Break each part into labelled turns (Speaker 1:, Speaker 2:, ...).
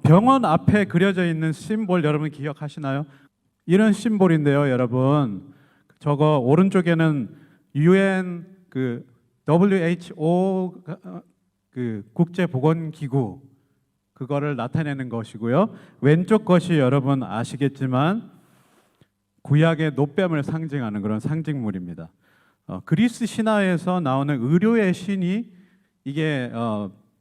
Speaker 1: 병원 앞에 그려져 있는 심볼 여러분 기억하시나요? 이런 심볼인데요, 여러분. 저거 오른쪽에는 UN WHO 국제보건기구 그거를 나타내는 것이고요. 왼쪽 것이 여러분 아시겠지만 구약의 노뱀을 상징하는 그런 상징물입니다. 그리스 신화에서 나오는 의료의 신이 이게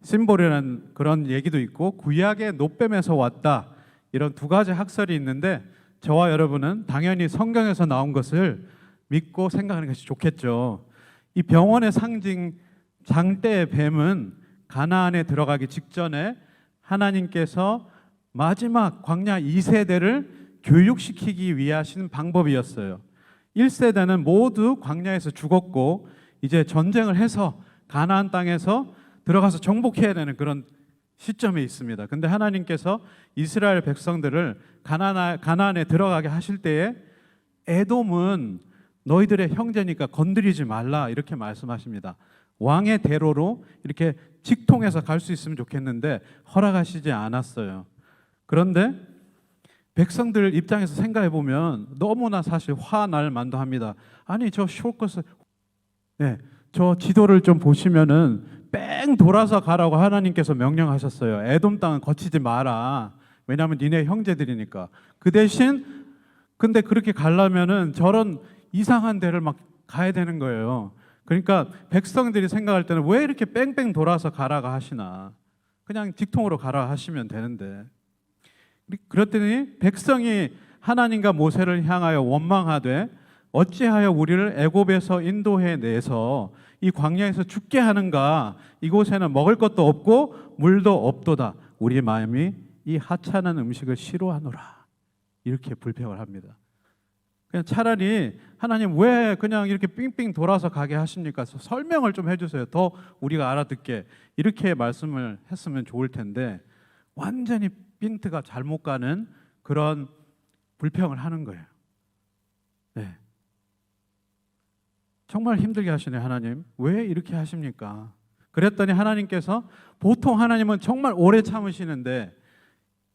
Speaker 1: 심볼이라는 그런 얘기도 있고 구약의 노뱀에서 왔다 이런 두 가지 학설이 있는데 저와 여러분은 당연히 성경에서 나온 것을 믿고 생각하는 것이 좋겠죠. 이 병원의 상징 장대의 뱀은 가나안에 들어가기 직전에 하나님께서 마지막 광야 2세대를 교육시키기 위하신 방법이었어요. 1세대는 모두 광야에서 죽었고 이제 전쟁을 해서 가나안 땅에서 들어가서 정복해야 되는 그런 시점에 있습니다. 근데 하나님께서 이스라엘 백성들을 가나안에 들어가게 하실 때에 에돔은 너희들의 형제니까 건드리지 말라 이렇게 말씀하십니다. 왕의 대로로 이렇게 직통해서 갈 수 있으면 좋겠는데 허락하시지 않았어요. 그런데 백성들 입장에서 생각해 보면 너무나 사실 화날 만도 합니다. 아니 저 숄것을 저 지도를 좀 보시면은 뺑 돌아서 가라고 하나님께서 명령하셨어요. 에돔 땅은 거치지 마라. 왜냐하면 니네 형제들이니까. 그 대신 근데 그렇게 가려면은 저런 이상한 데를 막 가야 되는 거예요. 그러니까 백성들이 생각할 때는 왜 이렇게 뺑뺑 돌아서 가라가 하시나. 그냥 직통으로 가라 하시면 되는데. 그랬더니 백성이 하나님과 모세를 향하여 원망하되 어찌하여 우리를 애굽에서 인도해 내서 이 광야에서 죽게 하는가. 이곳에는 먹을 것도 없고 물도 없도다. 우리 마음이 이 하찮은 음식을 싫어하노라. 이렇게 불평을 합니다. 그냥 차라리 하나님 왜 그냥 이렇게 삥삥 돌아서 가게 하십니까? 설명을 좀 해주세요. 더 우리가 알아듣게. 이렇게 말씀을 했으면 좋을 텐데 완전히 핀트가 잘못 가는 그런 불평을 하는 거예요. 네. 정말 힘들게 하시네 하나님. 왜 이렇게 하십니까? 그랬더니 하나님께서 보통 하나님은 정말 오래 참으시는데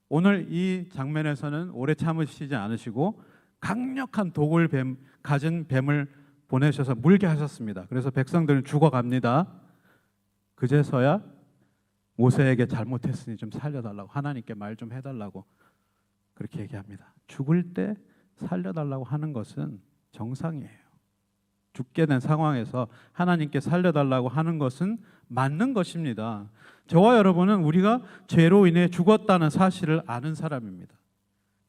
Speaker 1: 오늘 이 장면에서는 오래 참으시지 않으시고 강력한 독을 가진 뱀을 보내셔서 물게 하셨습니다. 그래서 백성들은 죽어갑니다. 그제서야 모세에게 잘못했으니 좀 살려달라고 하나님께 말 좀 해달라고 그렇게 얘기합니다. 죽을 때 살려달라고 하는 것은 정상이에요. 죽게 된 상황에서 하나님께 살려달라고 하는 것은 맞는 것입니다. 저와 여러분은 우리가 죄로 인해 죽었다는 사실을 아는 사람입니다.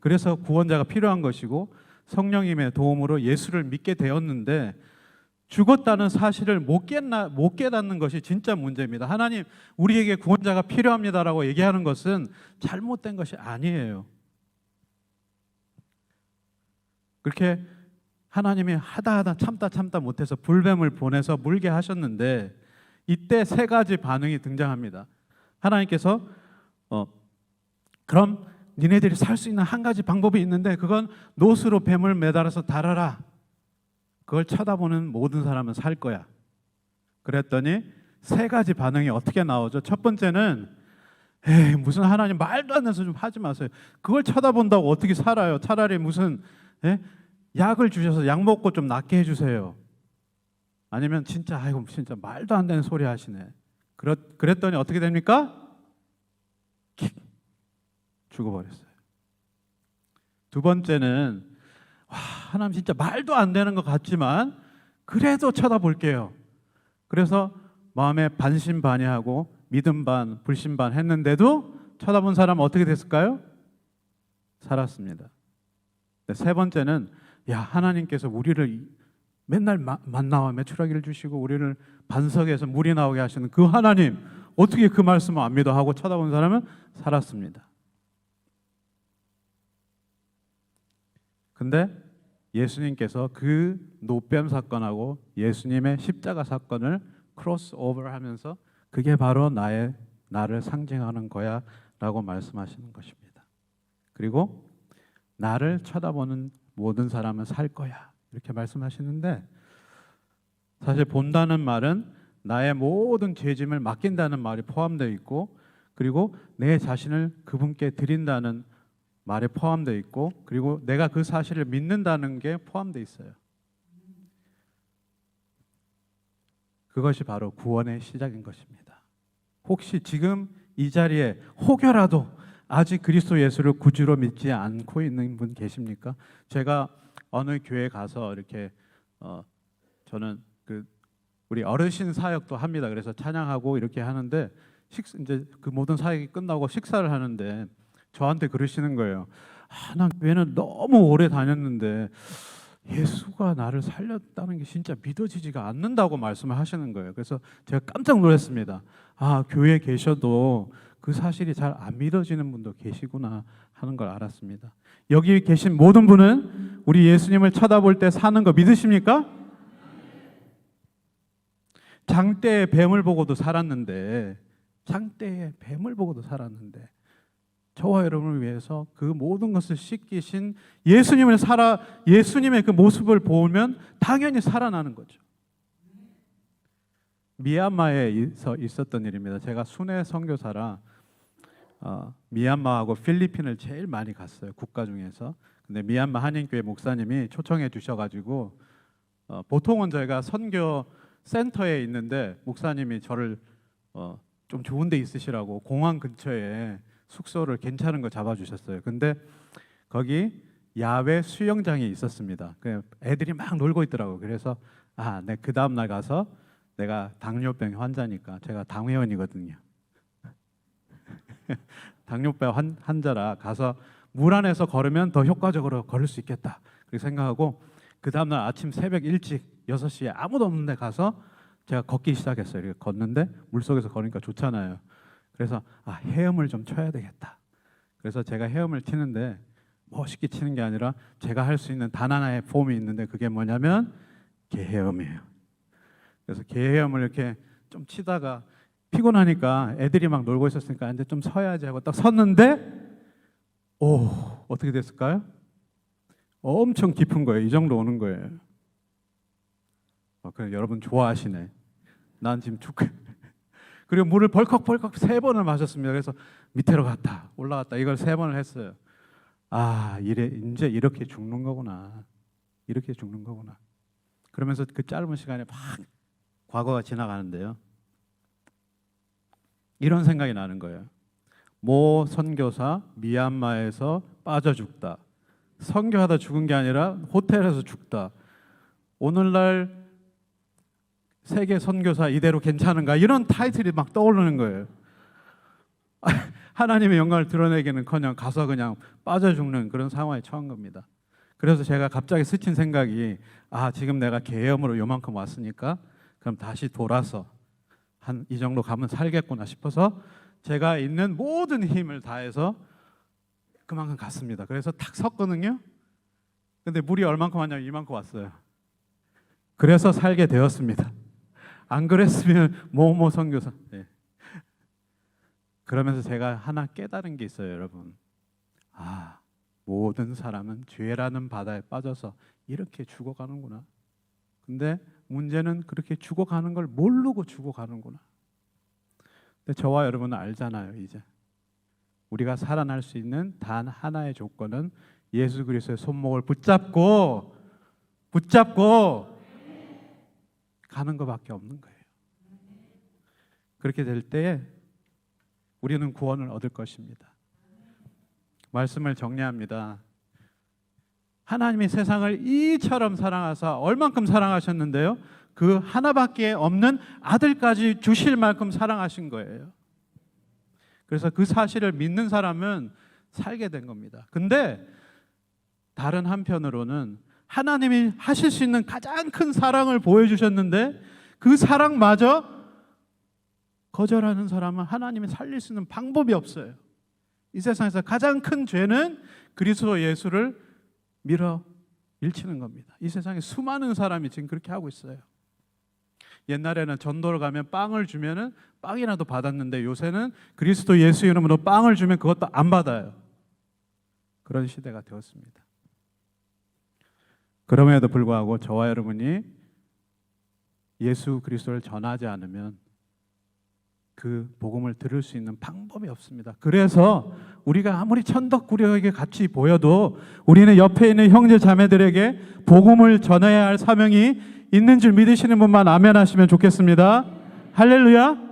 Speaker 1: 그래서 구원자가 필요한 것이고 성령님의 도움으로 예수를 믿게 되었는데 죽었다는 사실을 못 깨닫는 것이 진짜 문제입니다. 하나님 우리에게 구원자가 필요합니다라고 얘기하는 것은 잘못된 것이 아니에요. 그렇게 하나님이 하다 참다 못해서 불뱀을 보내서 물게 하셨는데 이때 세 가지 반응이 등장합니다. 하나님께서 그럼 니네들이 살 수 있는 한 가지 방법이 있는데 그건 노스로 뱀을 매달아서 달아라. 그걸 쳐다보는 모든 사람은 살 거야. 그랬더니 세 가지 반응이 어떻게 나오죠? 첫 번째는 에이 무슨 하나님 말도 안 되는 소리 좀 하지 마세요. 그걸 쳐다본다고 어떻게 살아요? 차라리 무슨 약을 주셔서 약 먹고 좀 낫게 해주세요. 아니면 진짜 아이고 진짜 말도 안 되는 소리 하시네. 그랬더니 어떻게 됩니까? 죽어버렸어요. 두 번째는 하나님 진짜 말도 안 되는 것 같지만 그래도 쳐다볼게요. 그래서 마음에 반신반의하고 믿음 반 불신 반 했는데도 쳐다본 사람은 어떻게 됐을까요? 살았습니다. 세 번째는 하나님께서 우리를 맨날 만나와 메추라기를 주시고 우리를 반석에서 물이 나오게 하시는 그 하나님 어떻게 그 말씀을 안 믿어 하고 쳐다본 사람은 살았습니다. 근데 예수님께서 그 노뱀 사건하고 예수님의 십자가 사건을 크로스오버를 하면서 그게 바로 나를 상징하는 거야 라고 말씀하시는 것입니다. 그리고 나를 쳐다보는 모든 사람은 살 거야 이렇게 말씀하시는데 사실 본다는 말은 나의 모든 죄짐을 맡긴다는 말이 포함되어 있고 그리고 내 자신을 그분께 드린다는 말에 포함되어 있고, 그리고 내가 그 사실을 믿는다는 게 포함되어 있어요. 그것이 바로 구원의 시작인 것입니다. 혹시 지금 이 자리에 혹여라도 아직 그리스도 예수를 구주로 믿지 않고 있는 분 계십니까? 제가 어느 교회 가서 이렇게 저는 우리 어르신 사역도 합니다. 그래서 찬양하고 이렇게 하는데 이제 그 모든 사역이 끝나고 식사를 하는데 저한테 그러시는 거예요. 난 교회는 너무 오래 다녔는데 예수가 나를 살렸다는 게 진짜 믿어지지가 않는다고 말씀을 하시는 거예요. 그래서 제가 깜짝 놀랐습니다. 교회에 계셔도 그 사실이 잘 안 믿어지는 분도 계시구나 하는 걸 알았습니다. 여기 계신 모든 분은 우리 예수님을 쳐다볼 때 사는 거 믿으십니까? 장대의 뱀을 보고도 살았는데, 저와 여러분을 위해서 그 모든 것을 씻기신 예수님의 그 모습을 보면 당연히 살아나는 거죠. 미얀마에서 있었던 일입니다. 제가 순회 선교사라 미얀마하고 필리핀을 제일 많이 갔어요, 국가 중에서. 근데 미얀마 한인교회 목사님이 초청해 주셔가지고 보통은 저희가 선교 센터에 있는데 목사님이 저를 좀 좋은 데 있으시라고 공항 근처에 숙소를 괜찮은 거 잡아주셨어요. 근데 거기 야외 수영장이 있었습니다. 애들이 막 놀고 있더라고요. 그래서 내 그 다음 날 가서, 내가 당뇨병 환자니까, 제가 당회원이거든요. 당뇨병 환자라 가서 물 안에서 걸으면 더 효과적으로 걸을 수 있겠다 그렇게 생각하고, 그 다음 날 아침 새벽 일찍 6시에 아무도 없는데 가서 제가 걷기 시작했어요. 이렇게 걷는데 물속에서 걸으니까 좋잖아요. 그래서 헤엄을 좀 쳐야 되겠다. 그래서 제가 헤엄을 치는데 멋있게 치는 게 아니라 제가 할 수 있는 단 하나의 폼이 있는데, 그게 뭐냐면 개헤엄이에요. 그래서 개헤엄을 이렇게 좀 치다가 피곤하니까 애들이 막 놀고 있었으니까 이제 좀 서야지 하고 딱 섰는데, 어떻게 됐을까요? 엄청 깊은 거예요. 이 정도 오는 거예요. 그래, 여러분 좋아하시네. 난 지금 그리고 물을 벌컥벌컥 3번을 마셨습니다. 그래서 밑으로 갔다 올라갔다 이걸 3번을 했어요. 이제 이렇게 죽는 거구나. 그러면서 그 짧은 시간에 막 과거가 지나가는데요, 이런 생각이 나는 거예요. 모 선교사 미얀마에서 빠져 죽다. 선교하다 죽은 게 아니라 호텔에서 죽다. 오늘날 세계 선교사 이대로 괜찮은가, 이런 타이틀이 막 떠오르는 거예요. 하나님의 영광을 드러내기는커녕 가서 그냥 빠져 죽는 그런 상황에 처한 겁니다. 그래서 제가 갑자기 스친 생각이, 지금 내가 계엄으로 요만큼 왔으니까 그럼 다시 돌아서 한 이 정도 가면 살겠구나 싶어서 제가 있는 모든 힘을 다해서 그만큼 갔습니다. 그래서 탁 섰거든요. 근데 물이 얼만큼 왔냐면 이만큼 왔어요. 그래서 살게 되었습니다. 안 그랬으면 모모 선교사. 그러면서 제가 하나 깨달은 게 있어요, 여러분. 모든 사람은 죄라는 바다에 빠져서 이렇게 죽어가는구나. 근데 문제는 그렇게 죽어가는 걸 모르고 죽어가는구나. 근데 저와 여러분은 알잖아요, 이제. 우리가 살아날 수 있는 단 하나의 조건은 예수 그리스도의 손목을 붙잡고 가는 것밖에 없는 거예요. 그렇게 될 때에 우리는 구원을 얻을 것입니다. 말씀을 정리합니다. 하나님이 세상을 이처럼 사랑하사 얼만큼 사랑하셨는데요, 그 하나밖에 없는 아들까지 주실 만큼 사랑하신 거예요. 그래서 그 사실을 믿는 사람은 살게 된 겁니다. 근데 다른 한편으로는 하나님이 하실 수 있는 가장 큰 사랑을 보여주셨는데 그 사랑마저 거절하는 사람은 하나님이 살릴 수 있는 방법이 없어요. 이 세상에서 가장 큰 죄는 그리스도 예수를 밀어 일치는 겁니다. 이 세상에 수많은 사람이 지금 그렇게 하고 있어요. 옛날에는 전도를 가면 빵을 주면은 빵이라도 받았는데, 요새는 그리스도 예수 이름으로 빵을 주면 그것도 안 받아요. 그런 시대가 되었습니다. 그럼에도 불구하고 저와 여러분이 예수 그리스도를 전하지 않으면 그 복음을 들을 수 있는 방법이 없습니다. 그래서 우리가 아무리 천덕꾸러기에 같이 보여도 우리는 옆에 있는 형제 자매들에게 복음을 전해야 할 사명이 있는 줄 믿으시는 분만 아멘 하시면 좋겠습니다. 할렐루야.